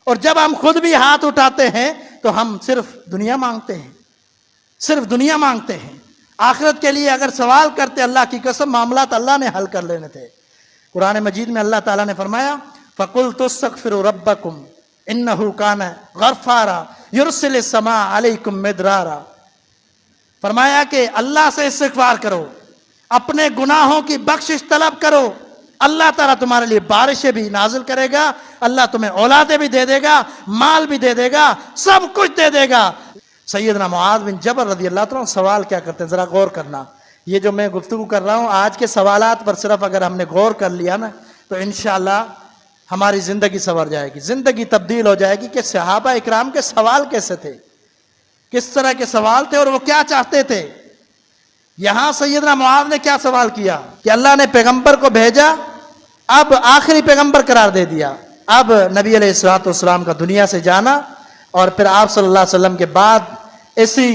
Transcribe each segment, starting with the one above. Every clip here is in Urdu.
اور جب ہم خود بھی ہاتھ اٹھاتے ہیں تو ہم صرف دنیا مانگتے ہیں، صرف دنیا مانگتے ہیں۔ آخرت کے لیے اگر سوال کرتے، اللہ کی قسم معاملات اللہ نے حل کر لینے تھے۔ قرآن مجید میں اللہ تعالیٰ نے فرمایا فَقُلْتُ اسْتَغْفِرُوا رَبَّكُمْ إِنَّهُ كَانَ غَفَّارًا يُرْسِلِ السَّمَاءَ عَلَيْكُمْ مِدْرَارًا، فرمایا کہ اللہ سے استغفار کرو، اپنے گناہوں کی بخشش طلب کرو، اللہ تعالیٰ تمہارے لیے بارشیں بھی نازل کرے گا، اللہ تمہیں اولادیں بھی دے دے گا، مال بھی دے دے گا، سب کچھ دے دے گا۔ سیدنا معاذ بن جبل رضی اللہ تعالیٰ سوال کیا کرتے ہیں، ذرا غور کرنا۔ یہ جو میں گفتگو کر رہا ہوں آج کے سوالات پر صرف اگر ہم نے غور کر لیا نا تو انشاءاللہ ہماری زندگی سنور جائے گی، زندگی تبدیل ہو جائے گی کہ صحابہ اکرام کے سوال کیسے تھے، کس طرح کے سوال تھے اور وہ کیا چاہتے تھے۔ یہاں سیدنا معاذ نے کیا سوال کیا کہ اللہ نے پیغمبر کو بھیجا، اب آخری پیغمبر قرار دے دیا، اب نبی علیہ السلام کا دنیا سے جانا اور پھر آپ صلی اللہ علیہ وسلم کے بعد اسی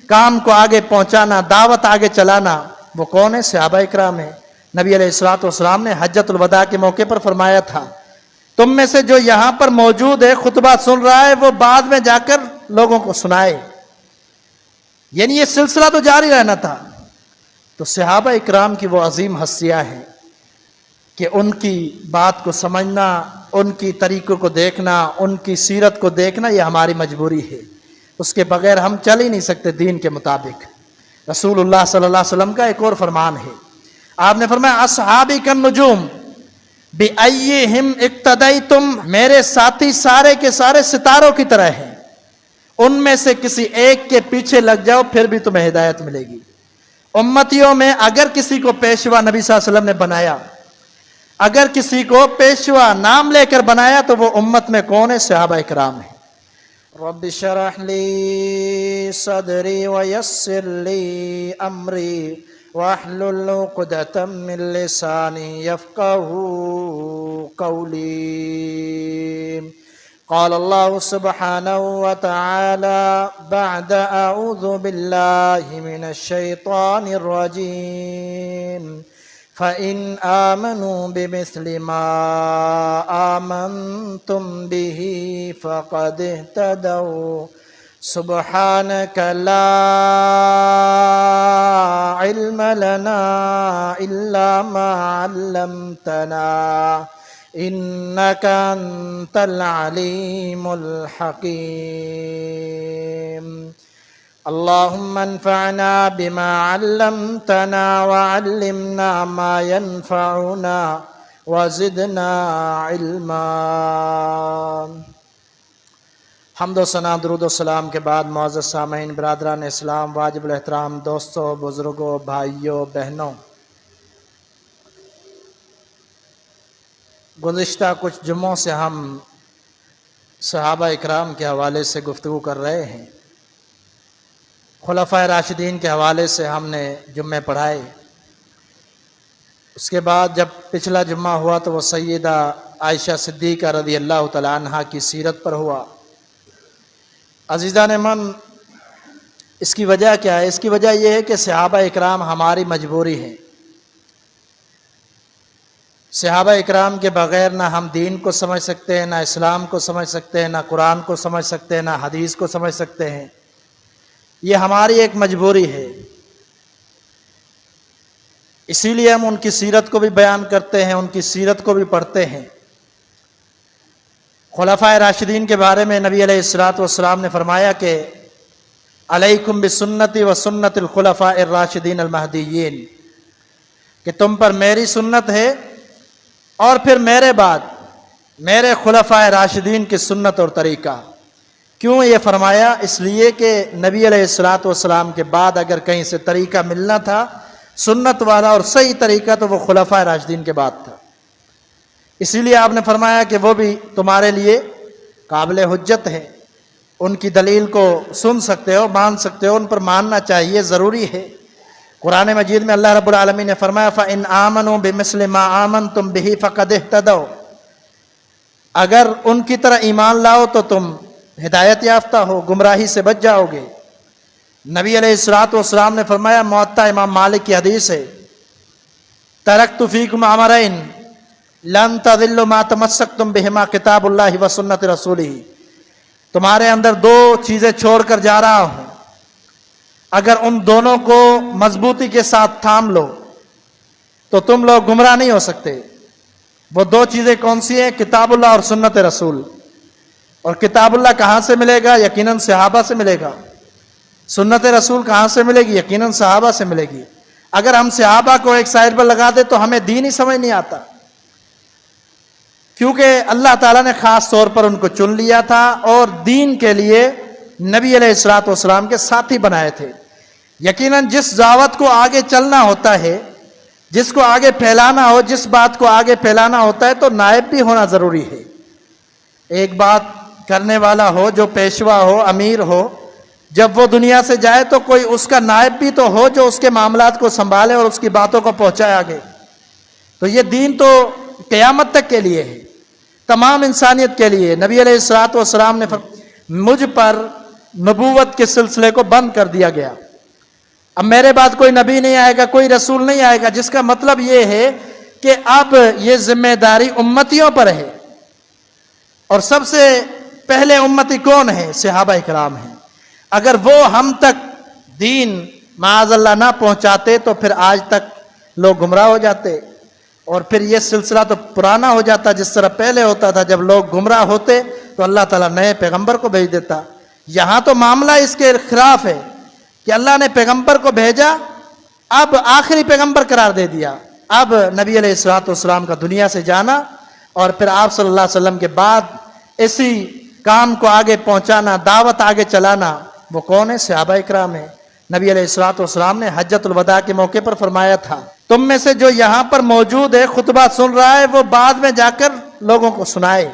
کام کو آگے پہنچانا، دعوت آگے چلانا، وہ کون ہے؟ صحابہ اکرام ہیں۔ نبی علیہ السلام نے حجۃ الوداع کے موقع پر فرمایا تھا تم میں سے جو یہاں پر موجود ہے خطبہ سن رہا ہے وہ بعد میں جا کر لوگوں کو سنائے، یعنی یہ سلسلہ تو جاری رہنا تھا۔ تو صحابہ اکرام کی وہ عظیم ہستیاں ہیں کہ ان کی بات کو سمجھنا، ان کی طریقوں کو دیکھنا، ان کی سیرت کو دیکھنا یہ ہماری مجبوری ہے، اس کے بغیر ہم چل ہی نہیں سکتے دین کے مطابق۔ رسول اللہ صلی اللہ علیہ وسلم کا ایک اور فرمان ہے، آپ نے فرمایا اصحابی کالنجوم بِأَيِّهِمْ اقتدیتم، میرے ساتھی سارے کے سارے ستاروں کی طرح ہیں، ان میں سے کسی ایک کے پیچھے لگ جاؤ پھر بھی تمہیں ہدایت ملے گی۔ امتیوں میں اگر کسی کو پیشوا نبی صلی اللہ علیہ وسلم نے بنایا، اگر کسی کو پیشوا نام لے کر بنایا تو وہ امت میں کون ہے؟ صحابہ اکرام ہیں۔ رب اشرح لی صدری ویسر لی امری واحلل عقدۃ من لسانی یفقہوا قولی۔ قال اللہ سبحانہ وتعالی بعد اعوذ باللہ من الشیطان الرجیم فَإِنْ آمَنُوا بِمِثْلِ مَا آمَنْتُمْ بِهِ فَقَدْ اهْتَدَوْا سُبْحَانَكَ لَا عِلْمَ لَنَا إِلَّا مَا عَلَّمْتَنَا إِنَّكَ أَنْتَ الْعَلِيمُ الْحَكِيمُ۔ اللهم انفعنا بما علمتنا وعلمنا ما ينفعنا وزدنا علما۔ حمد و ثنا درود و سلام کے بعد معزز سامعین، برادران اسلام، واجب الاحترام دوستوں، بزرگوں، بھائیوں، بہنوں، گزشتہ کچھ جمعوں سے ہم صحابہ اکرام کے حوالے سے گفتگو کر رہے ہیں، خلفائے راشدین کے حوالے سے ہم نے جمعے پڑھائے۔ اس کے بعد جب پچھلا جمعہ ہوا تو وہ سیدہ عائشہ صدیقہ رضی اللہ تعالیٰ عنہا کی سیرت پر ہوا۔ عزیزان من، اس کی وجہ کیا ہے؟ اس کی وجہ یہ ہے کہ صحابہ اکرام ہماری مجبوری ہے۔ صحابہ اکرام کے بغیر نہ ہم دین کو سمجھ سکتے ہیں، نہ اسلام کو سمجھ سکتے ہیں، نہ قرآن کو سمجھ سکتے ہیں، نہ حدیث کو سمجھ سکتے ہیں۔ یہ ہماری ایک مجبوری ہے، اسی لیے ہم ان کی سیرت کو بھی بیان کرتے ہیں، ان کی سیرت کو بھی پڑھتے ہیں۔ خلفائے راشدین کے بارے میں نبی علیہ السلام نے فرمایا کہ علیکم بسنتی و سنت الخلفاء الراشدین المہدیین، کہ تم پر میری سنت ہے اور پھر میرے بعد میرے خلفائے راشدین کی سنت اور طریقہ۔ کیوں یہ فرمایا؟ اس لیے کہ نبی علیہ السلام کے بعد اگر کہیں سے طریقہ ملنا تھا سنت والا اور صحیح طریقہ تو وہ خلفائے راشدین کے بعد تھا۔ اسی لیے آپ نے فرمایا کہ وہ بھی تمہارے لیے قابل حجت ہے، ان کی دلیل کو سن سکتے ہو، مان سکتے ہو، ان پر ماننا چاہیے، ضروری ہے۔ قرآن مجید میں اللہ رب العالمین نے فرمایا فَإِنْ آمَنُوا بِمِثْلِ مَا آمَنْتُمْ بِهِ فَقَدْ اهْتَدَوْا، اگر ان کی طرح ایمان لاؤ تو تم ہدایت یافتہ ہو، گمراہی سے بچ جاؤ گے۔ نبی علیہ السلام نے فرمایا، موطا امام مالک کی حدیث ہے، ترکت فیکم امرین لن تضلوا ما تمسکتم بہما کتاب اللہ و سنت رسولہ، تمہارے اندر دو چیزیں چھوڑ کر جا رہا ہوں، اگر ان دونوں کو مضبوطی کے ساتھ تھام لو تو تم لوگ گمراہ نہیں ہو سکتے۔ وہ دو چیزیں کون سی ہیں؟ کتاب اللہ اور سنت رسول۔ اور کتاب اللہ کہاں سے ملے گا؟ یقیناً صحابہ سے ملے گا۔ سنت رسول کہاں سے ملے گی؟ یقیناً صحابہ سے ملے گی۔ اگر ہم صحابہ کو ایک سائڈ پر لگا دیں تو ہمیں دین ہی سمجھ نہیں آتا، کیونکہ اللہ تعالیٰ نے خاص طور پر ان کو چن لیا تھا اور دین کے لیے نبی علیہ الصلوۃ والسلام کے ساتھی بنائے تھے۔ یقیناً جس دعوت کو آگے چلنا ہوتا ہے، جس کو آگے پھیلانا ہو، جس بات کو آگے پھیلانا ہوتا ہے تو نائب بھی ہونا ضروری ہے۔ ایک بات کرنے والا ہو، جو پیشوا ہو، امیر ہو، جب وہ دنیا سے جائے تو کوئی اس کا نائب بھی تو ہو جو اس کے معاملات کو سنبھالے اور اس کی باتوں کو پہنچائے آگے۔ تو یہ دین تو قیامت تک کے لیے ہے، تمام انسانیت کے لیے۔ نبی علیہ الصلوۃ والسلام نے مجھ پر نبوت کے سلسلے کو بند کر دیا گیا، اب میرے بعد کوئی نبی نہیں آئے گا، کوئی رسول نہیں آئے گا، جس کا مطلب یہ ہے کہ اب یہ ذمہ داری امتیوں پر ہے۔ اور سب سے پہلے امتی کون ہے؟ صحابہ کرام ہیں۔ اگر وہ ہم تک دین معاذ اللہ نہ پہنچاتے تو پھر آج تک لوگ گمراہ ہو جاتے، اور پھر یہ سلسلہ تو پرانا ہو جاتا جس طرح پہلے ہوتا تھا۔ جب لوگ گمراہ ہوتے تو اللہ تعالیٰ نئے پیغمبر کو بھیج دیتا۔ یہاں تو معاملہ اس کے خلاف ہے کہ اللہ نے پیغمبر کو بھیجا، اب آخری پیغمبر قرار دے دیا۔ اب نبی علیہ الصلوۃ والسلام کا دنیا سے جانا اور پھر آپ صلی اللہ علیہ وسلم کے بعد اسی کام کو آگے پہنچانا، دعوت آگے چلانا، وہ کون ہے؟ صحابہ کرام ہیں۔ نبی علیہ الصلوۃ والسلام نے حجۃ الوداع کے موقع پر فرمایا تھا، تم میں سے جو یہاں پر موجود ہے، خطبہ سن رہا ہے، وہ بعد میں جا کر لوگوں کو سنائے۔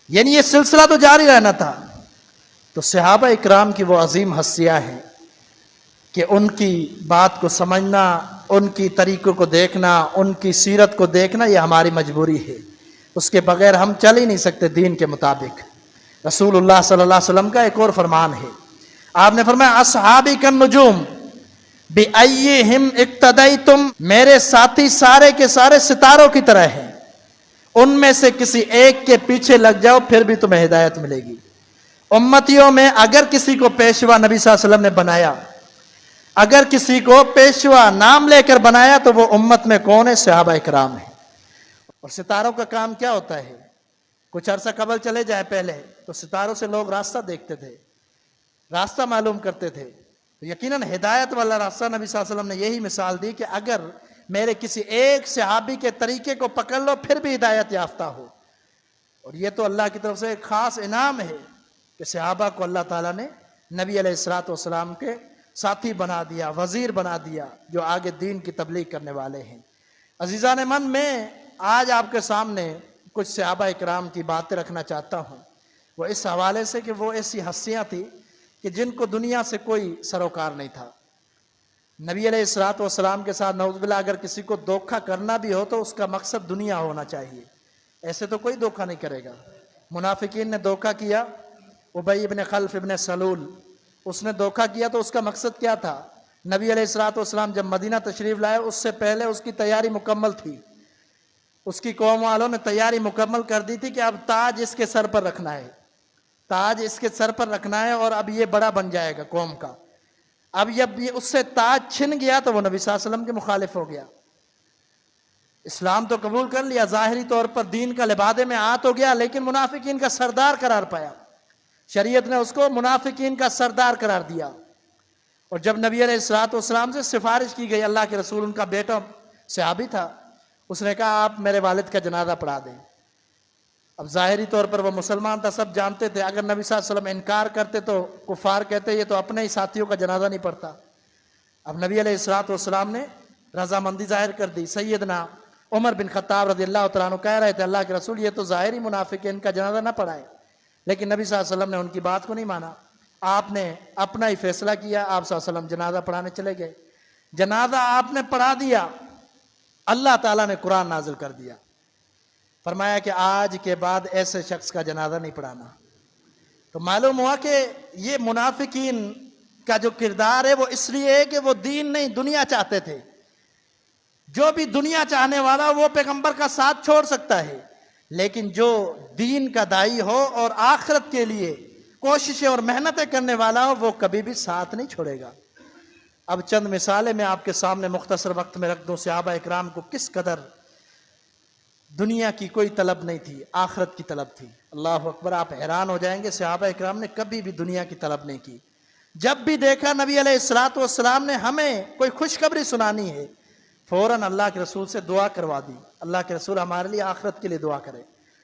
یعنی یہ سلسلہ تو جاری رہنا تھا۔ تو صحابہ اکرام کی وہ عظیم ہستیاں ہیں کہ ان کی بات کو سمجھنا، ان کی طریقوں کو دیکھنا، ان کی سیرت کو دیکھنا، یہ ہماری مجبوری ہے۔ اس کے بغیر ہم چل ہی نہیں سکتے دین کے مطابق۔ رسول اللہ صلی اللہ علیہ وسلم کا ایک اور فرمان ہے، آپ نے فرمایا اصحابی کالنجوم بأیہم اقتدیتم، میرے ساتھی سارے کے سارے ستاروں کی طرح ہیں، ان میں سے کسی ایک کے پیچھے لگ جاؤ پھر بھی تمہیں ہدایت ملے گی۔ امتیوں میں اگر کسی کو پیشوا نبی صلی اللہ علیہ وسلم نے بنایا، اگر کسی کو پیشوا نام لے کر بنایا تو وہ امت میں کون ہے؟ صحابہ کرام ہیں۔ اور ستاروں کا کام کیا ہوتا ہے؟ کچھ عرصہ قبل چلے جائے پہلے تو ستاروں سے لوگ راستہ دیکھتے تھے، راستہ معلوم کرتے تھے۔ تو یقیناً ہدایت والا راستہ نبی صلی اللہ علیہ وسلم نے یہی مثال دی کہ اگر میرے کسی ایک صحابی کے طریقے کو پکڑ لو پھر بھی ہدایت یافتہ ہو۔ اور یہ تو اللہ کی طرف سے ایک خاص انعام ہے کہ صحابہ کو اللہ تعالیٰ نے نبی علیہ الصلوۃ والسلام کے ساتھی بنا دیا، وزیر بنا دیا، جو آگے دین کی تبلیغ کرنے والے ہیں۔ عزیزان من، میں آج آپ کے سامنے کچھ صحابہ اکرام کی باتیں رکھنا چاہتا ہوں، وہ اس حوالے سے کہ وہ ایسی ہستیاں تھیں کہ جن کو دنیا سے کوئی سروکار نہیں تھا۔ نبی علیہ الصلوۃ والسلام کے ساتھ نعوذ باللہ اگر کسی کو دھوکہ کرنا بھی ہو تو اس کا مقصد دنیا ہونا چاہیے، ایسے تو کوئی دھوکہ نہیں کرے گا۔ منافقین نے دھوکہ کیا، ابی ابن خلف ابن سلول، اس نے دھوکہ کیا تو اس کا مقصد کیا تھا؟ نبی علیہ الصلوۃ والسلام جب مدینہ تشریف لائے اس سے پہلے اس کی تیاری مکمل تھی، اس کی قوم والوں نے تیاری مکمل کر دی تھی کہ اب تاج اس کے سر پر رکھنا ہے، تاج اس کے سر پر رکھنا ہے اور اب یہ بڑا بن جائے گا قوم کا۔ اب جب یہ اس سے تاج چھن گیا تو وہ نبی صلی اللہ علیہ وسلم کے مخالف ہو گیا۔ اسلام تو قبول کر لیا، ظاہری طور پر دین کا لبادے میں آ تو گیا، لیکن منافقین کا سردار قرار پایا۔ شریعت نے اس کو منافقین کا سردار قرار دیا۔ اور جب نبی علیہ الصلوۃ والسلام سے سفارش کی گئی، اللہ کے رسول، ان کا بیٹا صحابی تھا، اس نے کہا آپ میرے والد کا جنازہ پڑھا دیں۔ اب ظاہری طور پر وہ مسلمان تھا، سب جانتے تھے اگر نبی صلی اللہ علیہ وسلم انکار کرتے تو کفار کہتے یہ تو اپنے ہی ساتھیوں کا جنازہ نہیں پڑھتا۔ اب نبی علیہ الصلوۃ والسلام نے رضامندی ظاہر کر دی۔ سیدنا عمر بن خطاب رضی اللہ تعالیٰ عنہ کہہ رہے تھے اللہ کے رسول یہ تو ظاہری منافق ہے، ان کا جنازہ نہ پڑھائے، لیکن نبی صلی اللہ علیہ وسلم نے ان کی بات کو نہیں مانا۔ آپ نے اپنا ہی فیصلہ کیا، آپ صلی اللہ علیہ وسلم جنازہ پڑھانے چلے گئے۔ جنازہ آپ نے پڑھا دیا، اللہ تعالیٰ نے قرآن نازل کر دیا، فرمایا کہ آج کے بعد ایسے شخص کا جنازہ نہیں پڑھانا۔ تو معلوم ہوا کہ یہ منافقین کا جو کردار ہے وہ اس لیے ہے کہ وہ دین نہیں دنیا چاہتے تھے۔ جو بھی دنیا چاہنے والا وہ پیغمبر کا ساتھ چھوڑ سکتا ہے، لیکن جو دین کا داعی ہو اور آخرت کے لیے کوششیں اور محنتیں کرنے والا ہو وہ کبھی بھی ساتھ نہیں چھوڑے گا۔ اب چند مثالیں میں آپ کے سامنے مختصر وقت میں رکھ دوں۔ صحابہ اکرام کو کس قدر دنیا کی کوئی طلب نہیں تھی، آخرت کی طلب تھی۔ اللہ اکبر، آپ حیران ہو جائیں گے، صحابہ اکرام نے کبھی بھی دنیا کی طلب نہیں کی۔ جب بھی دیکھا نبی علیہ الصلوۃ والسلام نے ہمیں کوئی خوشخبری سنانی ہے، فوراً اللہ کے رسول سے دعا کروا دی، اللہ کے رسول ہمارے لیے آخرت کے لیے دعا کرے،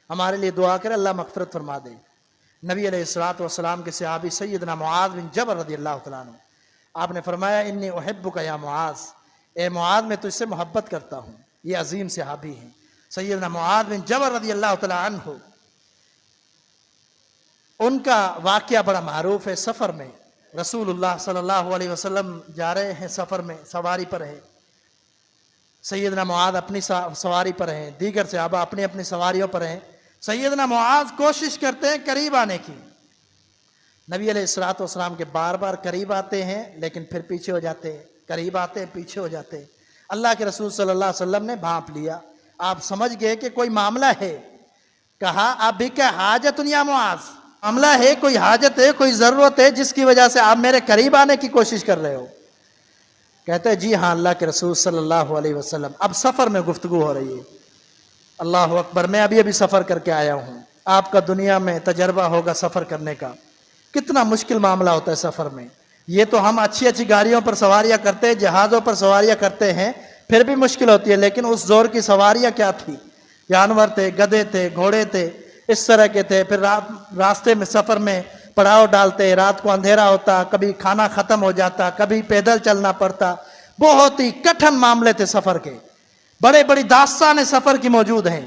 ہمارے لیے دعا کرے، اللہ مغفرت فرما دے۔ نبی علیہ الصلوۃ والسلام کے صحابی سیدنا معاذ بن جبل رضی اللہ تعالیٰ عنہ، آپ نے فرمایا انی احبک یا معاذ، اے معاذ میں تجھ سے محبت کرتا ہوں۔ یہ عظیم صحابی ہیں سیدنا معاذ بن جبل رضی اللہ تعالیٰ عنہ۔ ان کا واقعہ بڑا معروف ہے۔ سفر میں رسول اللہ صلی اللہ علیہ وسلم جا رہے ہیں، سفر میں سواری پر ہیں، سیدنا معاذ اپنی سواری پر ہیں، دیگر صحابہ اپنی اپنی سواریوں پر ہیں۔ سیدنا معاذ کوشش کرتے ہیں قریب آنے کی، نبی علیہ الصلوۃ والسلام کے بار بار قریب آتے ہیں لیکن پھر پیچھے ہو جاتے ہیں، قریب آتے ہیں پیچھے ہو جاتے ہیں۔ اللہ کے رسول صلی اللہ علیہ وسلم نے بھانپ لیا، آپ سمجھ گئے کہ کوئی معاملہ ہے۔ کہا ابھی کیا حاجت یا معاذ، معاملہ ہے، کوئی حاجت ہے، کوئی ضرورت ہے جس کی وجہ سے آپ میرے قریب آنے کی کوشش کر رہے ہو؟ کہتے ہیں جی ہاں اللہ کے رسول صلی اللہ علیہ وسلم۔ اب سفر میں گفتگو ہو رہی ہے، اللہ اکبر، میں ابھی سفر کر کے آیا ہوں، آپ کا دنیا میں تجربہ ہوگا سفر کرنے کا، کتنا مشکل معاملہ ہوتا ہے سفر میں۔ یہ تو ہم اچھی اچھی گاڑیوں پر سواریاں کرتے ہیں، جہازوں پر سواریاں کرتے ہیں، پھر بھی مشکل ہوتی ہے، لیکن اس دور کی سواریاں کیا تھی؟ جانور تھے، گدھے تھے، گھوڑے تھے، اس طرح کے تھے۔ پھر راستے میں سفر میں پڑاؤ ڈالتے، رات کو اندھیرا ہوتا، کبھی کھانا ختم ہو جاتا، کبھی پیدل چلنا پڑتا، بہت ہی کٹھن معاملے تھے سفر کے، بڑے بڑی داستانیں سفر کی موجود ہیں۔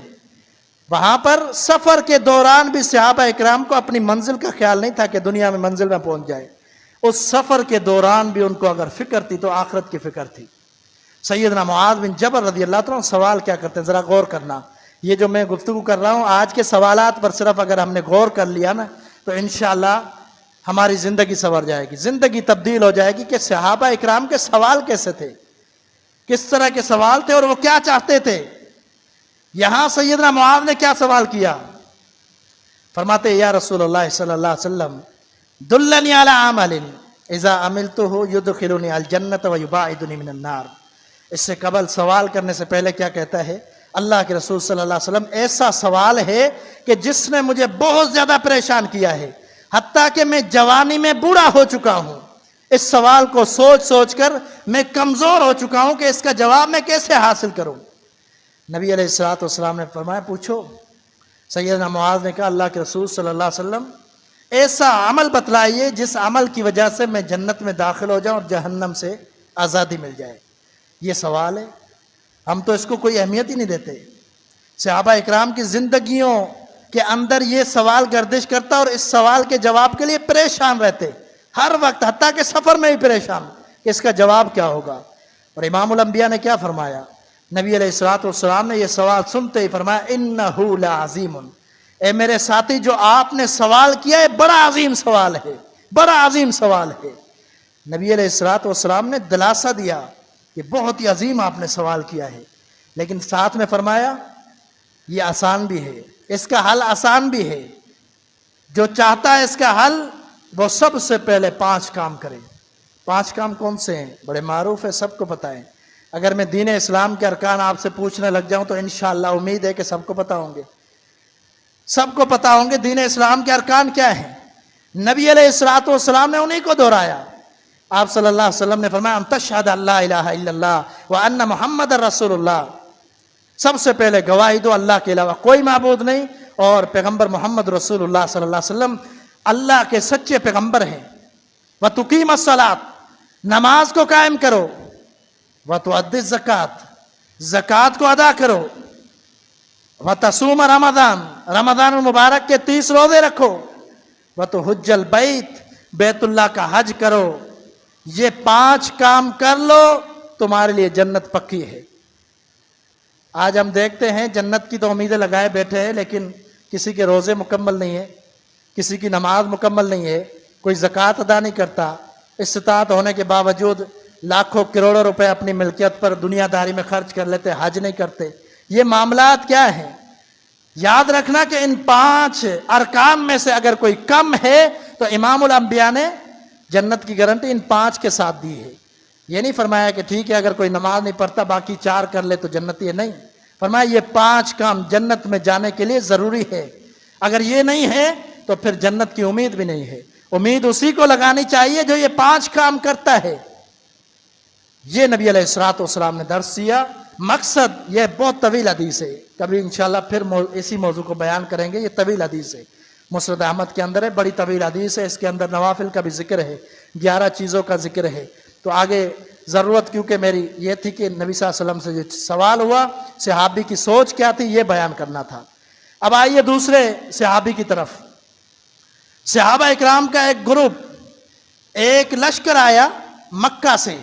وہاں پر سفر کے دوران بھی صحابہ اکرام کو اپنی منزل کا خیال نہیں تھا کہ دنیا میں منزل میں پہنچ جائے، اس سفر کے دوران بھی ان کو اگر فکر تھی تو آخرت کی فکر تھی۔ سیدنا معاذ بن جبل رضی اللہ تعالیٰ عنہ سوال کیا کرتے ہیں، ذرا غور کرنا۔ یہ جو میں گفتگو کر رہا ہوں آج کے سوالات پر صرف اگر ہم نے غور کر لیا نا تو انشاءاللہ ہماری زندگی سنور جائے گی، زندگی تبدیل ہو جائے گی کہ صحابہ اکرام کے سوال کیسے تھے، کس طرح کے سوال تھے اور وہ کیا چاہتے تھے۔ یہاں سیدنا معاذ نے کیا سوال کیا؟ فرماتے یا رسول اللہ صلی اللہ علیہ وسلم دلنی علی عمل اذا عملتہ یدخلنی الجنۃ ویباعدنی من النار۔ اس سے قبل سوال کرنے سے پہلے کیا کہتا ہے اللہ کے رسول صلی اللہ علیہ وسلم؟ ایسا سوال ہے کہ جس نے مجھے بہت زیادہ پریشان کیا ہے، حتیٰ کہ میں جوانی میں بوڑھا ہو چکا ہوں، اس سوال کو سوچ سوچ کر میں کمزور ہو چکا ہوں کہ اس کا جواب میں کیسے حاصل کروں۔ نبی علیہ الصلوۃ والسلام نے فرمایا پوچھو۔ سیدنا معاذ نے کہا اللہ کے رسول صلی اللہ علیہ وسلم ایسا عمل بتلائیے جس عمل کی وجہ سے میں جنت میں داخل ہو جاؤں اور جہنم سے آزادی مل جائے۔ یہ سوال ہے، ہم تو اس کو کوئی اہمیت ہی نہیں دیتے۔ صحابہ اکرام کی زندگیوں کے اندر یہ سوال گردش کرتا اور اس سوال کے جواب کے لیے پریشان رہتے ہر وقت، حتیٰ کہ سفر میں بھی پریشان کہ اس کا جواب کیا ہوگا۔ اور امام الانبیاء نے کیا فرمایا؟ نبی علیہ الصلوۃ والسلام نے یہ سوال سنتے ہی فرمایا انہ لعظیم، اے میرے ساتھی جو آپ نے سوال کیا ہے بڑا عظیم سوال ہے، بڑا عظیم سوال ہے۔ نبی علیہ الصلوۃ والسلام نے دلاسا دیا کہ بہت ہی عظیم آپ نے سوال کیا ہے، لیکن ساتھ میں فرمایا یہ آسان بھی ہے، اس کا حل آسان بھی ہے، جو چاہتا ہے اس کا حل وہ سب سے پہلے 5 کام کرے۔ 5 کام کون سے ہیں؟ بڑے معروف ہے، سب کو پتہ ہے۔ اگر میں دین اسلام کے ارکان آپ سے پوچھنے لگ جاؤں تو انشاءاللہ امید ہے کہ سب کو پتہ ہوں گے، سب کو پتہ ہوں گے دین اسلام کے ارکان کیا ہیں۔ نبی علیہ الصلوۃ والسلام نے انہی کو دہرایا۔ آپ صلی اللہ علیہ وسلم نے فرمایا ان تشہد ان لا الہ الا اللہ وان محمد رسول اللہ، سب سے پہلے گواہی دو اللہ کے علاوہ کوئی معبود نہیں اور پیغمبر محمد رسول اللہ صلی اللہ علیہ وسلم اللہ کے سچے پیغمبر ہیں۔ وتقیم الصلاۃ، نماز کو قائم کرو، وتؤدی الزکوٰۃ، زکوٰۃ کو ادا کرو، وتصوم رمضان، رمضان المبارک کے 30 روزے رکھو، وتحج البیت، بیت اللہ کا حج کرو۔ یہ 5 کام کر لو تمہارے لیے جنت پکی ہے۔ آج ہم دیکھتے ہیں جنت کی تو امیدیں لگائے بیٹھے ہیں، لیکن کسی کے روزے مکمل نہیں ہے، کسی کی نماز مکمل نہیں ہے، کوئی زکوٰۃ ادا نہیں کرتا، استطاعت ہونے کے باوجود لاکھوں کروڑوں روپے اپنی ملکیت پر دنیا داری میں خرچ کر لیتے، حج نہیں کرتے. یہ معاملات کیا ہیں؟ یاد رکھنا کہ ان 5 ارکان میں سے اگر کوئی کم ہے تو امام الانبیاء نے جنت کی گارنٹی ان 5 کے ساتھ دی ہے. یہ نہیں فرمایا کہ ٹھیک ہے اگر کوئی نماز نہیں پڑھتا باقی 4 کر لے تو جنتی ہے، نہیں. فرمایا یہ 5 کام جنت میں جانے کے لیے ضروری ہے. اگر یہ نہیں ہے تو پھر جنت کی امید بھی نہیں ہے. امید اسی کو لگانی چاہیے جو یہ 5 کام کرتا ہے. یہ نبی علیہ الصلوۃ والسلام نے درس دیا. مقصد یہ بہت طویل حدیث ہے، کبھی انشاءاللہ پھر اسی موضوع کو بیان کریں گے. یہ طویل حدیث ہے، مسند احمد کے اندر ہے، بڑی طویل حدیث ہے. اس کے اندر نوافل کا بھی ذکر ہے، 11 چیزوں کا ذکر ہے. تو آگے ضرورت کیونکہ میری یہ تھی کہ نبی صلی اللہ علیہ وسلم سے جو سوال ہوا صحابی کی سوچ کیا تھی یہ بیان کرنا تھا. اب آئیے دوسرے صحابی کی طرف. صحابہ اکرام کا ایک گروپ، ایک لشکر آیا مکہ سے،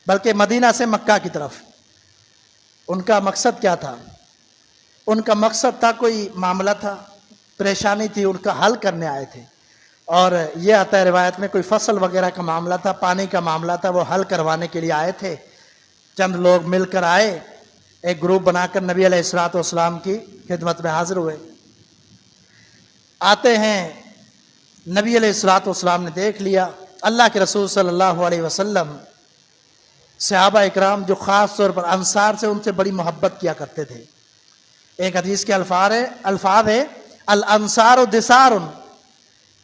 بلکہ مدینہ سے مکہ کی طرف. ان کا مقصد کیا تھا؟ ان کا مقصد تھا کوئی معاملہ تھا، پریشانی تھی، ان کا حل کرنے آئے تھے. اور یہ آتا ہے روایت میں کوئی فصل وغیرہ کا معاملہ تھا، پانی کا معاملہ تھا، وہ حل کروانے کے لیے آئے تھے. چند لوگ مل کر آئے، ایک گروپ بنا کر نبی علیہ الصلوۃ والسلام کی خدمت میں حاضر ہوئے. آتے ہیں، نبی علیہ الصلوۃ والسلام نے دیکھ لیا اللہ کے رسول صلی اللہ علیہ وسلم صحابہ اکرام جو خاص طور پر انصار سے، ان سے بڑی محبت کیا کرتے تھے. ایک حدیث کے الفاظ ہے الانصار دثار.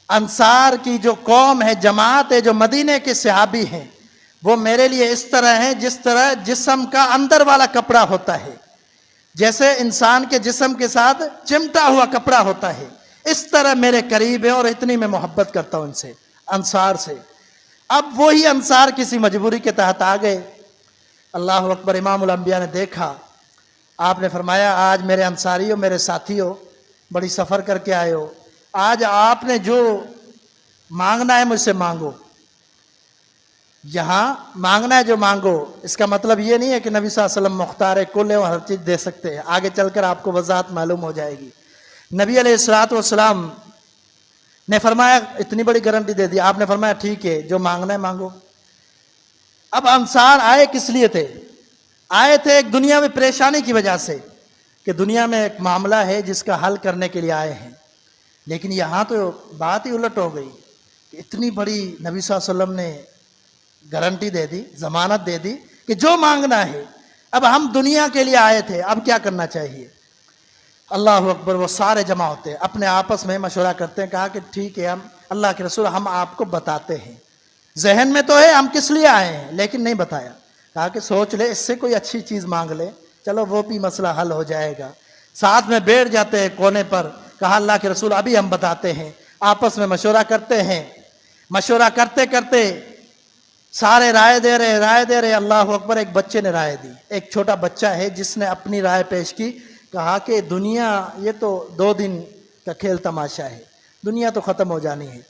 انصار کی جو قوم ہے، جماعت ہے، جو مدینے کے صحابی ہیں، وہ میرے لیے اس طرح ہیں جس طرح جسم کا اندر والا کپڑا ہوتا ہے. جیسے انسان کے جسم کے ساتھ چمٹا ہوا کپڑا ہوتا ہے، اس طرح میرے قریب ہے اور اتنی میں محبت کرتا ہوں ان سے، انصار سے. اب وہی انصار کسی مجبوری کے تحت آ گئے. اللہ اکبر. امام الانبیاء نے دیکھا، آپ نے فرمایا آج میرے انصاریوں، میرے ساتھیوں، بڑی سفر کر کے آئے ہو، آج آپ نے جو مانگنا ہے مجھ سے مانگو. یہاں مانگنا ہے جو مانگو، اس کا مطلب یہ نہیں ہے کہ نبی صلی اللہ علیہ وسلم مختار کل ہے اور ہر چیز دے سکتے ہیں. آگے چل کر آپ کو وضاحت معلوم ہو جائے گی. نبی علیہ الصلوۃ والسلام نے فرمایا، اتنی بڑی گارنٹی دے دی. آپ نے فرمایا ٹھیک ہے جو مانگنا ہے مانگو. اب انصار آئے کس لیے تھے؟ آئے تھے ایک دنیاوی پریشانی کی وجہ سے، کہ دنیا میں ایک معاملہ ہے جس کا حل کرنے کے لیے آئے ہیں. لیکن یہاں تو بات ہی الٹ ہو گئی کہ اتنی بڑی نبی صلی اللہ علیہ وسلم نے گارنٹی دے دی، ضمانت دے دی کہ جو مانگنا ہے. اب ہم دنیا کے لیے آئے تھے، اب کیا کرنا چاہیے؟ اللہ اکبر. وہ سارے جمع ہوتے ہیں، اپنے آپس میں مشورہ کرتے ہیں. کہا کہ ٹھیک ہے، ہم اللہ کے رسول ہم آپ کو بتاتے ہیں. ذہن میں تو ہے ہم کس لیے آئے ہیں، لیکن نہیں بتایا. کہا کہ سوچ لے، اس سے کوئی اچھی چیز مانگ لے، چلو وہ بھی مسئلہ حل ہو جائے گا. ساتھ میں بیٹھ جاتے ہیں کونے پر. کہا اللہ کے رسول ابھی ہم بتاتے ہیں. آپس میں مشورہ کرتے ہیں. مشورہ کرتے کرتے سارے رائے دے رہے. اللہ اکبر. ایک بچے نے رائے دی، ایک چھوٹا بچہ ہے جس نے اپنی رائے پیش کی. کہا کہ دنیا یہ تو 2 دن کا کھیل تماشا ہے، دنیا تو ختم ہو جانی ہے.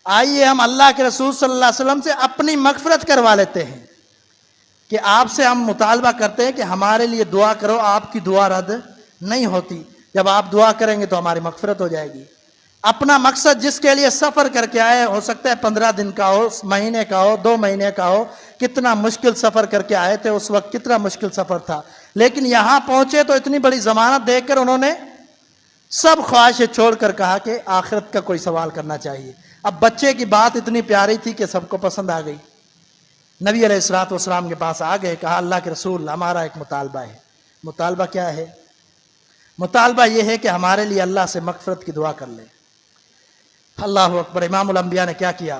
آئیے ہم اللہ کے رسول صلی اللہ علیہ وسلم سے اپنی مغفرت کروا لیتے ہیں، کہ آپ سے ہم مطالبہ کرتے ہیں کہ ہمارے لیے دعا کرو. آپ کی دعا رد نہیں ہوتی، جب آپ دعا کریں گے تو ہماری مغفرت ہو جائے گی. اپنا مقصد جس کے لیے سفر کر کے آئے، ہو سکتا ہے 15 دن کا ہو، مہینے کا ہو، 2 مہینے کا ہو، کتنا مشکل سفر کر کے آئے تھے اس وقت، کتنا مشکل سفر تھا. لیکن یہاں پہنچے تو اتنی بڑی ضمانت دے کر انہوں نے سب خواہشیں چھوڑ کر کہا کہ آخرت کا کوئی سوال کرنا چاہیے. اب بچے کی بات اتنی پیاری تھی کہ سب کو پسند آ گئی. نبی علیہ الصلوۃ والسلام کے پاس آ گئے. کہا اللہ کے رسول ہمارا ایک مطالبہ ہے. مطالبہ کیا ہے؟ مطالبہ یہ ہے کہ ہمارے لیے اللہ سے مغفرت کی دعا کر لے. اللہ اکبر. امام الانبیاء نے کیا کیا؟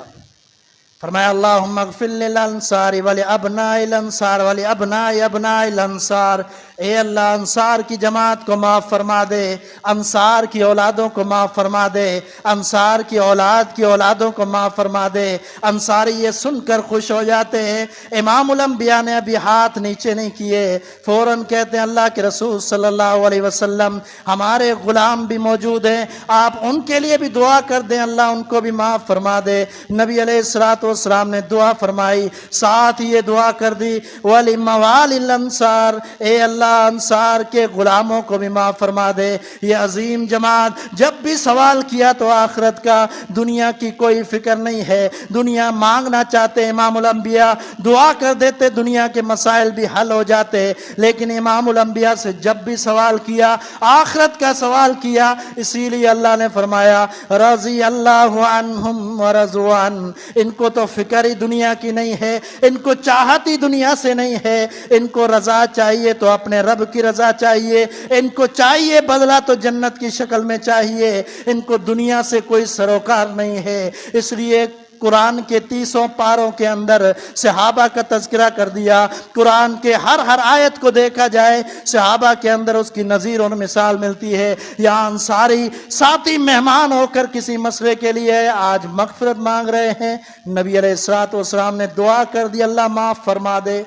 فرمایا اللہم اغفر للانصار ولابناء الانصار ولابناء ابناء الانصار. اے اللہ انصار کی جماعت کو معاف فرما دے، انصار کی اولادوں کو معاف فرما دے، انصار کی اولاد کی اولادوں کو معاف فرما دے. انصاری یہ سن کر خوش ہو جاتے ہیں. امام الانبیاء نے ابھی ہاتھ نیچے نہیں کیے، فوراً کہتے ہیں اللہ کے رسول صلی اللہ علیہ وسلم ہمارے غلام بھی موجود ہیں، آپ ان کے لیے بھی دعا کر دیں، اللہ ان کو بھی معاف فرما دے. نبی علیہ الصلوۃ والسلام نے دعا فرمائی، ساتھ یہ دعا کر دی وَلِمَوَالِ الْأَنصَارِ. اے اللہ اللہ انصار کے غلاموں کو بھی معاف فرما دے۔ یہ عظیم جماعت جب بھی سوال کیا تو آخرت کا، دنیا کی کوئی فکر نہیں ہے۔ دنیا مانگنا چاہتے امام الانبیاء، دعا کر دیتے دنیا کے مسائل بھی حل ہو جاتے، لیکن امام الانبیاء سے جب بھی سوال کیا آخرت کا سوال کیا، اسی لیے اللہ نے فرمایا رضی اللہ عنہم ورضوا عنہ۔ ان کو تو فکر ہی دنیا کی نہیں ہے، ان کو چاہت ہی دنیا سے نہیں ہے، ان کو رضا چاہیے تو اپنے رب کی رضا چاہیے، ان کو چاہیے بدلہ تو جنت کی شکل میں چاہیے، ان کو دنیا سے کوئی سروکار نہیں ہے۔ اس لیے قرآن کے 30 پاروں کے اندر صحابہ کا تذکرہ کر دیا۔ قرآن کے ہر آیت کو دیکھا جائے صحابہ کے اندر اس کی نظیر اور مثال ملتی ہے۔ یہاں انصاری ساتھی مہمان ہو کر کسی مسئلے کے لیے آج مغفرت مانگ رہے ہیں، نبی علیہ الصلوۃ والسلام نے دعا کر دی اللہ معاف فرما دے،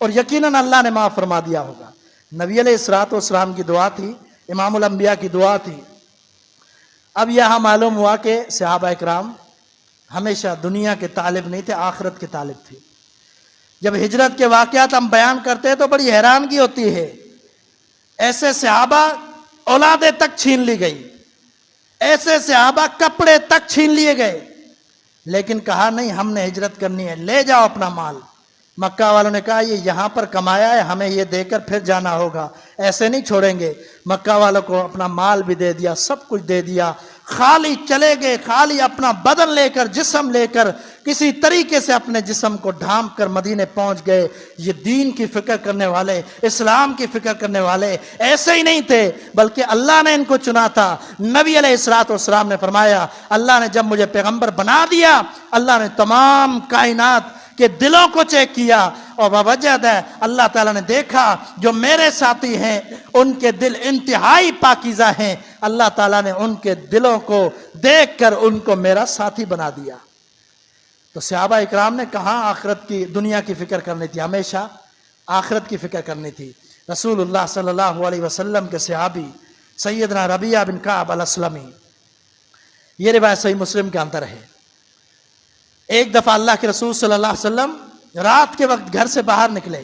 اور یقیناً اللہ نے معاف فرما دیا ہوگا۔ نبی علیہ الصلوۃ والسلام کی دعا تھی، امام الانبیاء کی دعا تھی۔ اب یہاں معلوم ہوا کہ صحابہ اکرام ہمیشہ دنیا کے طالب نہیں تھے، آخرت کے طالب تھے۔ جب ہجرت کے واقعات ہم بیان کرتے ہیں تو بڑی حیرانگی ہوتی ہے، ایسے صحابہ اولادیں تک چھین لی گئی، ایسے صحابہ کپڑے تک چھین لیے گئے، لیکن کہا نہیں ہم نے ہجرت کرنی ہے، لے جاؤ اپنا مال۔ مکہ والوں نے کہا یہ یہاں پر کمایا ہے، ہمیں یہ دے کر پھر جانا ہوگا، ایسے نہیں چھوڑیں گے۔ مکہ والوں کو اپنا مال بھی دے دیا، سب کچھ دے دیا، خالی چلے گئے، خالی اپنا بدن لے کر، جسم لے کر، کسی طریقے سے اپنے جسم کو ڈھانپ کر مدینے پہنچ گئے۔ یہ دین کی فکر کرنے والے، اسلام کی فکر کرنے والے ایسے ہی نہیں تھے، بلکہ اللہ نے ان کو چنا تھا۔ نبی علیہ الصلوۃ والسلام نے فرمایا اللہ نے جب مجھے پیغمبر بنا دیا، اللہ نے تمام کائنات کہ دلوں کو چیک کیا، اور باوجود ہے اللہ تعالیٰ نے دیکھا جو میرے ساتھی ہیں ان کے دل انتہائی پاکیزہ ہیں، اللہ تعالیٰ نے ان کے دلوں کو دیکھ کر ان کو میرا ساتھی بنا دیا۔ تو صحابہ اکرام نے کہاں آخرت کی، دنیا کی فکر کرنی تھی، ہمیشہ آخرت کی فکر کرنی تھی۔ رسول اللہ صلی اللہ علیہ وسلم کے صحابی سیدنا ربیعہ بن کعب الاسلمی، یہ روایت صحیح مسلم کے اندر ہے۔ ایک دفعہ اللہ کے رسول صلی اللہ علیہ وسلم رات کے وقت گھر سے باہر نکلے،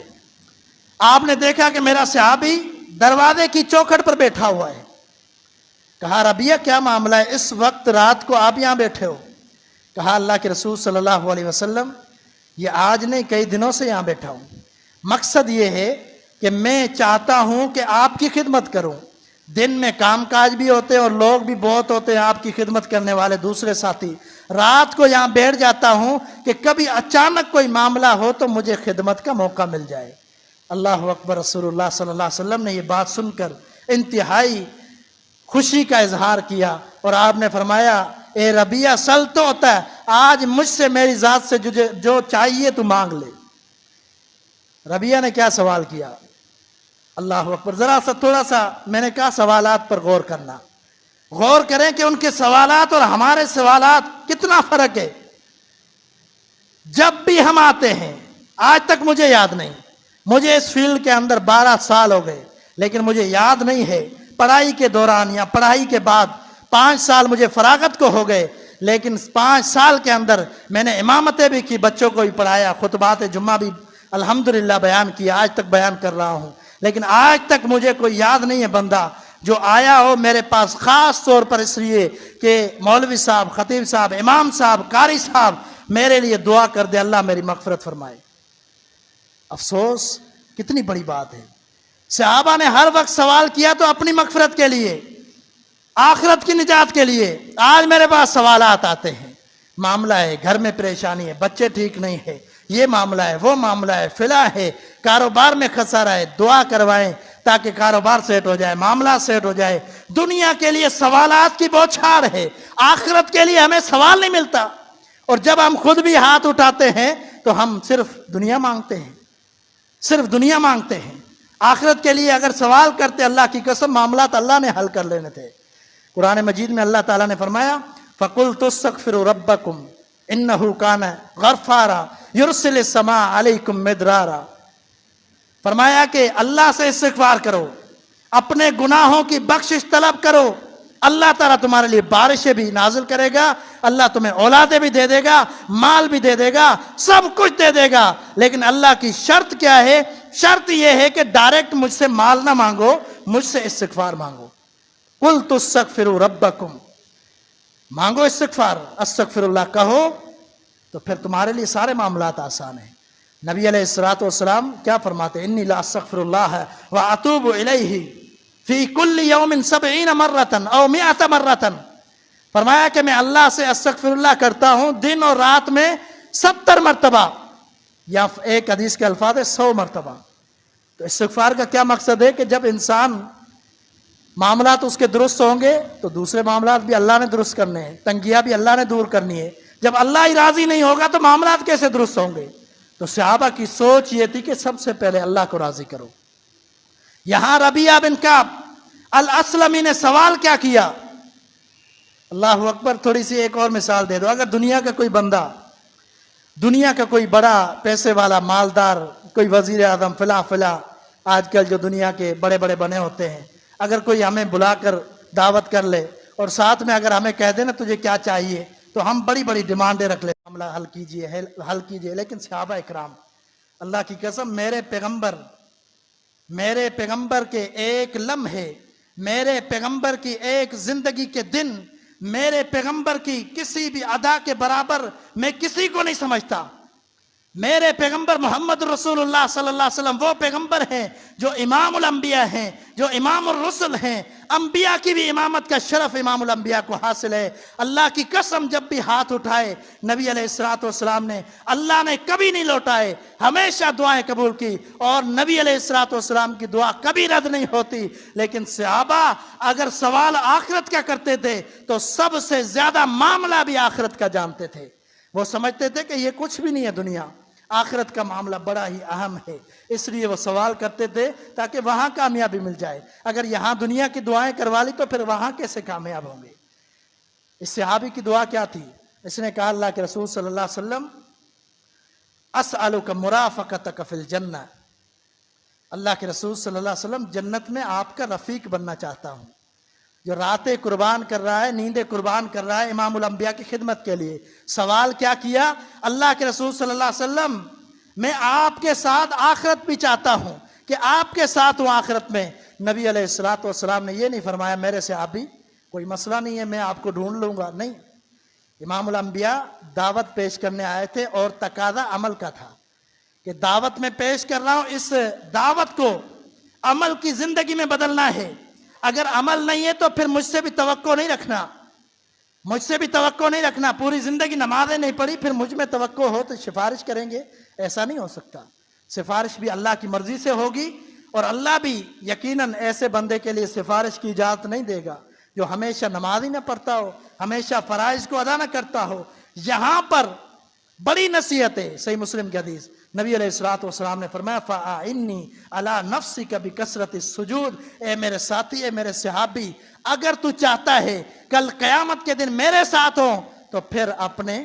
آپ نے دیکھا کہ میرا صحابی دروازے کی چوکھٹ پر بیٹھا ہوا ہے۔ کہا ربیعہ کیا معاملہ ہے، اس وقت رات کو آپ یہاں بیٹھے ہو؟ کہا اللہ کے رسول صلی اللہ علیہ وسلم یہ آج نہیں کئی دنوں سے یہاں بیٹھا ہوں، مقصد یہ ہے کہ میں چاہتا ہوں کہ آپ کی خدمت کروں۔ دن میں کام کاج بھی ہوتے ہیں اور لوگ بھی بہت ہوتے ہیں آپ کی خدمت کرنے والے دوسرے ساتھی، رات کو یہاں بیٹھ جاتا ہوں کہ کبھی اچانک کوئی معاملہ ہو تو مجھے خدمت کا موقع مل جائے۔ اللہ اکبر، رسول اللہ صلی اللہ علیہ وسلم نے یہ بات سن کر انتہائی خوشی کا اظہار کیا، اور آپ نے فرمایا اے ربیعہ سل تو ہوتا ہے، آج مجھ سے میری ذات سے جو چاہیے تو مانگ لے۔ ربیعہ نے کیا سوال کیا؟ اللہ اکبر، ذرا سا تھوڑا سا میں نے کہا سوالات پر غور کرنا، غور کریں کہ ان کے سوالات اور ہمارے سوالات کتنا فرق ہے۔ جب بھی ہم آتے ہیں، آج تک مجھے یاد نہیں، مجھے اس فیلڈ کے اندر 12 سال ہو گئے، لیکن مجھے یاد نہیں ہے پڑھائی کے دوران یا پڑھائی کے بعد 5 سال مجھے فراغت کو ہو گئے، لیکن 5 سال کے اندر میں نے امامتیں بھی کی، بچوں کو بھی پڑھایا، خطبات جمعہ بھی الحمدللہ بیان کیا، آج تک بیان کر رہا ہوں، لیکن آج تک مجھے کوئی یاد نہیں ہے بندہ جو آیا ہو میرے پاس خاص طور پر اس لیے کہ مولوی صاحب، خطیب صاحب، امام صاحب، قاری صاحب میرے لیے دعا کر دے، اللہ میری مغفرت فرمائے۔ افسوس، کتنی بڑی بات ہے۔ صحابہ نے ہر وقت سوال کیا تو اپنی مغفرت کے لیے، آخرت کی نجات کے لیے۔ آج میرے پاس سوالات آتے ہیں، معاملہ ہے، گھر میں پریشانی ہے، بچے ٹھیک نہیں ہے، یہ معاملہ ہے، وہ معاملہ ہے، فلاں ہے، کاروبار میں خسارہ ہے، دعا کروائیں تاکہ کاروبار سیٹ ہو جائے، معاملہ سیٹ ہو جائے۔ دنیا کے لیے سوالات کی بوچھار ہے، آخرت کے لیے ہمیں سوال نہیں ملتا، اور جب ہم خود بھی ہاتھ اٹھاتے ہیں تو ہم صرف دنیا مانگتے ہیں، صرف دنیا مانگتے ہیں۔ آخرت کے لیے اگر سوال کرتے، اللہ کی قسم معاملات اللہ نے حل کر لینے تھے۔ قرآن مجید میں اللہ تعالیٰ نے فرمایا فَقُلْتُ اسْتَغْفِرُوا رَبَّكُمْ إِنَّهُ كَانَ غَفَّارًا يُرْسِلِ السَّمَاءَ عَلَيْكُمْ مِدْرَارًا، فرمایا کہ اللہ سے استغفار کرو، اپنے گناہوں کی بخشش طلب کرو، اللہ تعالیٰ تمہارے لیے بارشیں بھی نازل کرے گا، اللہ تمہیں اولادیں بھی دے دے گا، مال بھی دے دے گا، سب کچھ دے دے گا، لیکن اللہ کی شرط کیا ہے؟ شرط یہ ہے کہ ڈائریکٹ مجھ سے مال نہ مانگو، مجھ سے استغفار مانگو. قُلْتُ اسْتَغْفِرُوا رَبَّكُمْ، مانگو استغفار، استغفر اللہ کہو تو پھر تمہارے لیے سارے معاملات آسان ہیں. نبی علیہ الصلوۃ والسلام کیا فرماتے؟ انی لا استغفر اللہ واتوب الیہ فی کل یوم 70 مرۃ او 100 مرۃ. فرمایا کہ میں اللہ سے استغفر اللہ کرتا ہوں دن اور رات میں 70 مرتبہ، یا ایک حدیث کے الفاظ ہے 100 مرتبہ. تو استغفار کا کیا مقصد ہے کہ جب انسان معاملات اس کے درست ہوں گے تو دوسرے معاملات بھی اللہ نے درست کرنے ہیں، تنگیاں بھی اللہ نے دور کرنی ہے. جب اللہ ہی راضی نہیں ہوگا تو معاملات کیسے درست ہوں گے؟ تو صحابہ کی سوچ یہ تھی کہ سب سے پہلے اللہ کو راضی کرو. یہاں ربیعہ بن کعب الاسلمی نے سوال کیا کیا؟ اللہ اکبر. تھوڑی سی ایک اور مثال دے دو. اگر دنیا کا کوئی بندہ، دنیا کا کوئی بڑا پیسے والا مالدار، کوئی وزیر اعظم فلاں آج کل جو دنیا کے بڑے بڑے بنے ہوتے ہیں، اگر کوئی ہمیں بلا کر دعوت کر لے اور ساتھ میں اگر ہمیں کہہ دے نا تجھے کیا چاہیے، تو ہم بڑی بڑی ڈیمانڈیں رکھ لیں، معاملہ حل کیجئے. لیکن صحابہ اکرام، اللہ کی قسم، میرے پیغمبر کے ایک لمحے، میرے پیغمبر کی ایک زندگی کے دن، میرے پیغمبر کی کسی بھی ادا کے برابر میں کسی کو نہیں سمجھتا. میرے پیغمبر محمد رسول اللہ صلی اللہ علیہ وسلم وہ پیغمبر ہیں جو امام الانبیاء ہیں، جو امام الرسل ہیں. انبیاء کی بھی امامت کا شرف امام الانبیاء کو حاصل ہے. اللہ کی قسم جب بھی ہاتھ اٹھائے نبی علیہ الصلوۃ والسلام نے، اللہ نے کبھی نہیں لوٹائے، ہمیشہ دعائیں قبول کی، اور نبی علیہ الصلوۃ والسلام کی دعا کبھی رد نہیں ہوتی. لیکن صحابہ اگر سوال آخرت کا کرتے تھے تو سب سے زیادہ معاملہ بھی آخرت کا جانتے تھے. وہ سمجھتے تھے کہ یہ کچھ بھی نہیں ہے دنیا، آخرت کا معاملہ بڑا ہی اہم ہے. اس لیے وہ سوال کرتے تھے تاکہ وہاں کامیابی مل جائے. اگر یہاں دنیا کی دعائیں کروا لی تو پھر وہاں کیسے کامیاب ہوں گے؟ اس صحابی کی دعا کیا تھی؟ اس نے کہا اللہ کے رسول صلی اللہ علیہ وسلم اسألک مرافقتک فی الجنہ، اللہ کے رسول صلی اللہ علیہ وسلم جنت میں آپ کا رفیق بننا چاہتا ہوں. جو راتیں قربان کر رہا ہے، نیندیں قربان کر رہا ہے امام الانبیاء کی خدمت کے لیے. سوال کیا کیا؟ اللہ کے رسول صلی اللہ علیہ وسلم میں آپ کے ساتھ آخرت بھی چاہتا ہوں کہ آپ کے ساتھ ہوں آخرت میں. نبی علیہ الصلوۃ والسلام نے یہ نہیں فرمایا میرے سے آپ بھی کوئی مسئلہ نہیں ہے، میں آپ کو ڈھونڈ لوں گا. نہیں، امام الانبیاء دعوت پیش کرنے آئے تھے اور تقاضا عمل کا تھا کہ دعوت میں پیش کر رہا ہوں، اس دعوت کو عمل کی زندگی میں بدلنا ہے. اگر عمل نہیں ہے تو پھر مجھ سے بھی توقع نہیں رکھنا. پوری زندگی نمازیں نہیں پڑھی، پھر مجھ میں توقع ہو تو سفارش کریں گے، ایسا نہیں ہو سکتا. سفارش بھی اللہ کی مرضی سے ہوگی، اور اللہ بھی یقیناً ایسے بندے کے لیے سفارش کی اجازت نہیں دے گا جو ہمیشہ نماز ہی نہ پڑھتا ہو، ہمیشہ فرائض کو ادا نہ کرتا ہو. یہاں پر بڑی نصیحت ہے. صحیح مسلم کی حدیث، نبی علیہ الصلوۃ والسلام نے فرمایا فَأَعِنِّي عَلَىٰ نَفْسِكَ بِكَثْرَةِ السُّجُودِ، اے میرے ساتھی، اے میرے صحابی، اگر تو چاہتا ہے کل قیامت کے دن میرے ساتھ ہوں تو پھر اپنے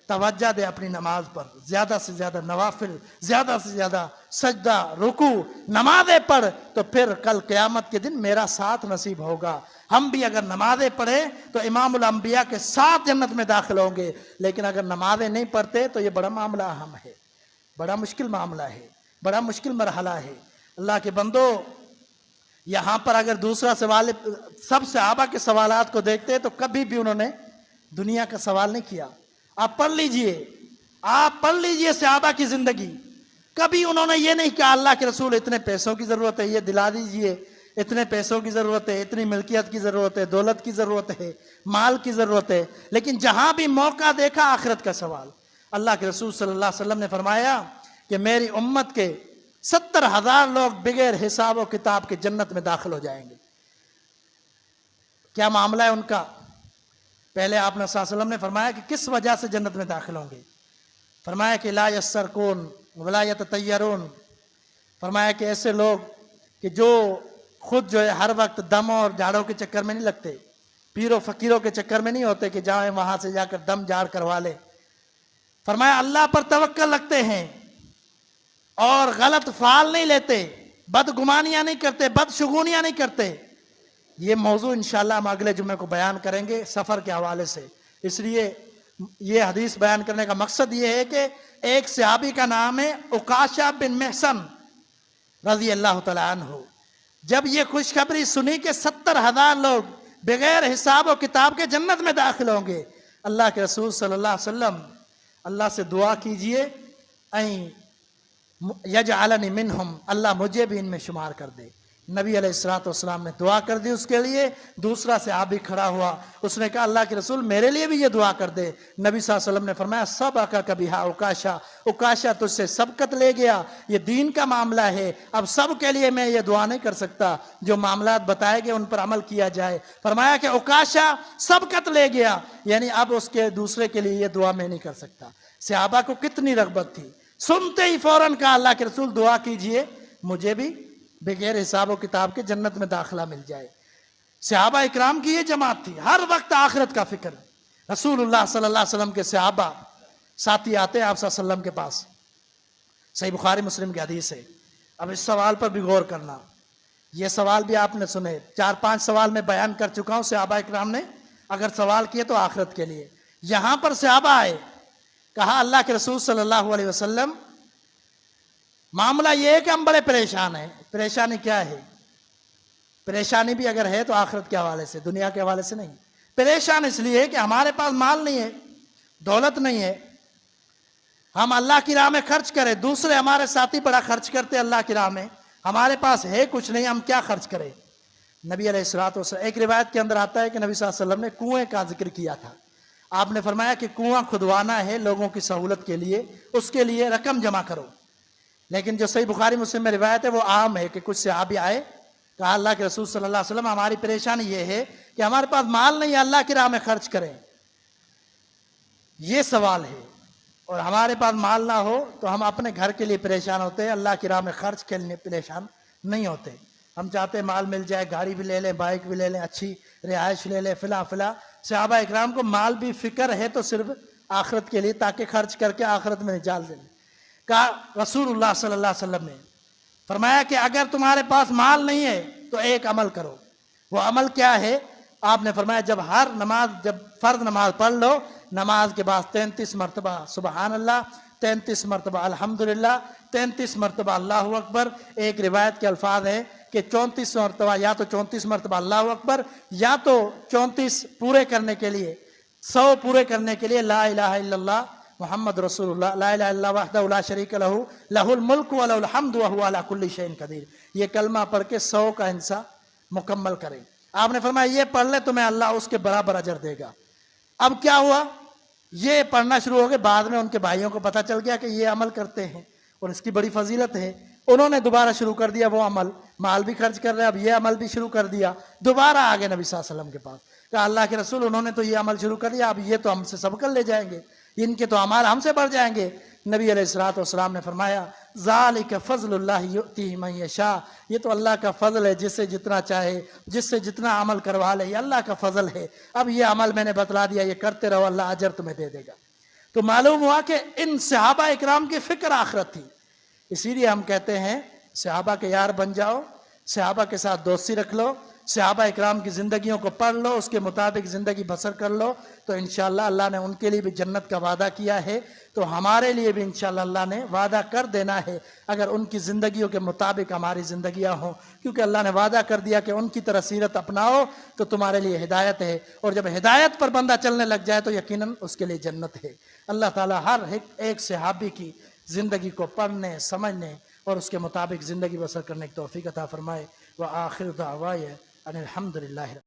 توجہ دے اپنی نماز پر، زیادہ سے زیادہ نوافل، زیادہ سے زیادہ سجدہ، رکوع، نمازیں پڑھ، تو پھر کل قیامت کے دن میرا ساتھ نصیب ہوگا. ہم بھی اگر نمازیں پڑھیں تو امام الانبیاء کے ساتھ جنت میں داخل ہوں گے. لیکن اگر نمازیں نہیں پڑھتے تو یہ بڑا معاملہ اہم ہے، بڑا مشکل معاملہ ہے، بڑا مشکل مرحلہ ہے. اللہ کے بندو، یہاں پر اگر دوسرا سوال، سب صحابہ کے سوالات کو دیکھتے تو کبھی بھی انہوں نے دنیا کا سوال نہیں کیا. آپ پڑھ لیجئے صحابہ کی زندگی. کبھی انہوں نے یہ نہیں کہا اللہ کے رسول اتنے پیسوں کی ضرورت ہے، یہ دلا دیجئے، اتنے پیسوں کی ضرورت ہے، اتنی ملکیت کی ضرورت ہے، دولت کی ضرورت ہے، مال کی ضرورت ہے. لیکن جہاں بھی موقع دیکھا آخرت کا سوال. اللہ کے رسول صلی اللہ علیہ وسلم نے فرمایا کہ میری امت کے 70,000 لوگ بغیر حساب و کتاب کے جنت میں داخل ہو جائیں گے. کیا معاملہ ہے ان کا؟ پہلے آپ نے صلی اللہ علیہ وسلم نے فرمایا کہ کس وجہ سے جنت میں داخل ہوں گے. فرمایا کہ لا یسرکون ولا یتطیرون، فرمایا کہ ایسے لوگ کہ جو خود جو ہے ہر وقت دم اور جھاڑوں کے چکر میں نہیں لگتے، پیروں فقیروں کے چکر میں نہیں ہوتے کہ جائیں وہاں سے جا کر دم جھاڑ کروا لے. فرمایا اللہ پر توکل رکھتے ہیں اور غلط فعال نہیں لیتے، بدگمانیاں نہیں کرتے، بدشگونیاں نہیں کرتے. یہ موضوع انشاءاللہ ہم اگلے جمعے کو بیان کریں گے سفر کے حوالے سے. اس لیے یہ حدیث بیان کرنے کا مقصد یہ ہے کہ ایک صحابی کا نام ہے عکاشہ بن محصن رضی اللہ تعالیٰ عنہ جب یہ خوشخبری سنی کہ 70,000 لوگ بغیر حساب و کتاب کے جنت میں داخل ہوں گے، اللہ کے رسول صلی اللہ علیہ وسلم اللہ سے دعا کیجئے این یجعلنی منہم، اللہ مجھے بھی ان میں شمار کر دے۔ نبی علیہ السلام نے دعا کر دی اس کے لیے۔ دوسرا صحابی کھڑا ہوا، اس نے کہا اللہ کے رسول میرے لیے بھی یہ دعا کر دے۔ نبی صلی اللہ علیہ وسلم نے فرمایا سبقک بہا عکاشہ، عکاشہ تجھ سے سبقت لے گیا، یہ دین کا معاملہ ہے، اب سب کے لیے میں یہ دعا نہیں کر سکتا، جو معاملات بتائے گئے ان پر عمل کیا جائے۔ فرمایا کہ عکاشہ سبقت لے گیا، یعنی اب اس کے دوسرے کے لیے یہ دعا میں نہیں کر سکتا۔ صحابہ کو کتنی رغبت تھی، سنتے ہی فوراً کہا اللہ کے رسول دعا کیجئے مجھے بھی بغیر حساب و کتاب کے جنت میں داخلہ مل جائے۔ صحابہ اکرام کی یہ جماعت تھی، ہر وقت آخرت کا فکر۔ رسول اللہ صلی اللہ علیہ وسلم کے صحابہ ساتھی آتے ہیں آپ صلی اللہ علیہ وسلم کے پاس، صحیح بخاری مسلم کی حدیث ہے۔ اب اس سوال پر بھی غور کرنا، یہ سوال بھی آپ نے سنے، 4-5 سوال میں بیان کر چکا ہوں صحابہ اکرام نے اگر سوال کیے تو آخرت کے لیے۔ یہاں پر صحابہ آئے، کہا اللہ کے رسول صلی اللہ علیہ وسلم معاملہ یہ ہے کہ ہم بڑے پریشان ہیں۔ پریشانی کیا ہے؟ پریشانی بھی اگر ہے تو آخرت کے حوالے سے، دنیا کے حوالے سے نہیں۔ پریشان اس لیے کہ ہمارے پاس مال نہیں ہے، دولت نہیں ہے، ہم اللہ کی راہ میں خرچ کریں، دوسرے ہمارے ساتھی بڑا خرچ کرتے اللہ کی راہ میں، ہمارے پاس ہے کچھ نہیں، ہم کیا خرچ کریں؟ نبی علیہ السلام ایک روایت کے اندر آتا ہے کہ نبی صلی اللہ علیہ وسلم نے کنویں کا ذکر کیا تھا۔ آپ نے فرمایا کہ کنواں کھدوانا ہے لوگوں کی سہولت کے لیے، اس کے لیے رقم جمع کرو۔ لیکن جو صحیح بخاری مسلم میں روایت ہے وہ عام ہے کہ کچھ صحابی آئے، کہا اللہ کے رسول صلی اللہ علیہ وسلم ہماری پریشانی یہ ہے کہ ہمارے پاس مال نہیں ہے، اللہ کی راہ میں خرچ کریں، یہ سوال ہے، اور ہمارے پاس مال نہ ہو تو ہم اپنے گھر کے لیے پریشان ہوتے ہیں، اللہ کی راہ میں خرچ کے لیے پریشان نہیں ہوتے۔ ہم چاہتے ہیں مال مل جائے، گاڑی بھی لے لیں، بائک بھی لے لیں، اچھی رہائش لے لیں، فلاں فلاں۔ صحابہ اکرام کو مال بھی فکر ہے تو صرف آخرت کے لیے، تاکہ خرچ کر کے آخرت میں نجات دیں۔ کہا رسول اللہ صلی اللہ علیہ وسلم نے فرمایا کہ اگر تمہارے پاس مال نہیں ہے تو ایک عمل کرو۔ وہ عمل کیا ہے؟ آپ نے فرمایا جب فرض نماز پڑھ لو، نماز کے بعد 33 مرتبہ سبحان اللہ، 33 مرتبہ الحمدللہ، 33 مرتبہ اللہ اکبر۔ ایک روایت کے الفاظ ہیں کہ 34 مرتبہ، یا تو 34 مرتبہ اللہ اکبر، یا تو 34 پورے کرنے کے لیے، 100 پورے کرنے کے لیے لا الہ الا اللہ محمد رسول اللہ، لا الہ الا اللہ وحدہ لا شریک لہ لہ الملک و لہ الحمد وہو علی کل شیء قدیر، یہ کلمہ پڑھ کے 100 کا حصہ مکمل کریں۔ آپ نے فرمایا یہ پڑھ لے تمہیں اللہ اس کے برابر اجر دے گا۔ اب کیا ہوا؟ یہ پڑھنا شروع ہو گئے، بعد میں ان کے بھائیوں کو پتہ چل گیا کہ یہ عمل کرتے ہیں اور اس کی بڑی فضیلت ہے، انہوں نے دوبارہ شروع کر دیا وہ عمل، مال بھی خرچ کر رہے، اب یہ عمل بھی شروع کر دیا۔ دوبارہ آگے نبی صلی اللہ علیہ وسلم کے پاس، کہا اللہ کے رسول انہوں نے تو یہ عمل شروع کر دیا، اب یہ تو ہم سے سبق لے جائیں گے، ان کے تو اعمال ہم سے بڑھ جائیں گے۔ نبی علیہ السلام نے فرمایا ذالک فضل اللہ یؤتیہ من یشاء، یہ تو اللہ کا فضل ہے، جس سے جتنا چاہے، جس سے جتنا عمل کروا لے، یہ اللہ کا فضل ہے۔ اب یہ عمل میں نے بتلا دیا، یہ کرتے رہو، اللہ اجر تمہیں دے دے گا۔ تو معلوم ہوا کہ ان صحابہ اکرام کی فکر آخرت تھی، اسی لیے ہم کہتے ہیں صحابہ کے یار بن جاؤ، صحابہ کے ساتھ دوستی رکھ لو، صحابہ اکرام کی زندگیوں کو پڑھ لو، اس کے مطابق زندگی بسر کر لو، تو انشاءاللہ اللہ نے ان کے لیے بھی جنت کا وعدہ کیا ہے، تو ہمارے لیے بھی انشاءاللہ اللہ نے وعدہ کر دینا ہے اگر ان کی زندگیوں کے مطابق ہماری زندگیاں ہوں، کیونکہ اللہ نے وعدہ کر دیا کہ ان کی طرح سیرت اپناؤ تو تمہارے لیے ہدایت ہے، اور جب ہدایت پر بندہ چلنے لگ جائے تو یقیناً اس کے لیے جنت ہے۔ اللہ تعالیٰ ہر ایک صحابی کی زندگی کو پڑھنے، سمجھنے اور اس کے مطابق زندگی بسر کرنے کی توفیق عطا فرمائے۔ وآخر دعوائے ان الحمدللہ۔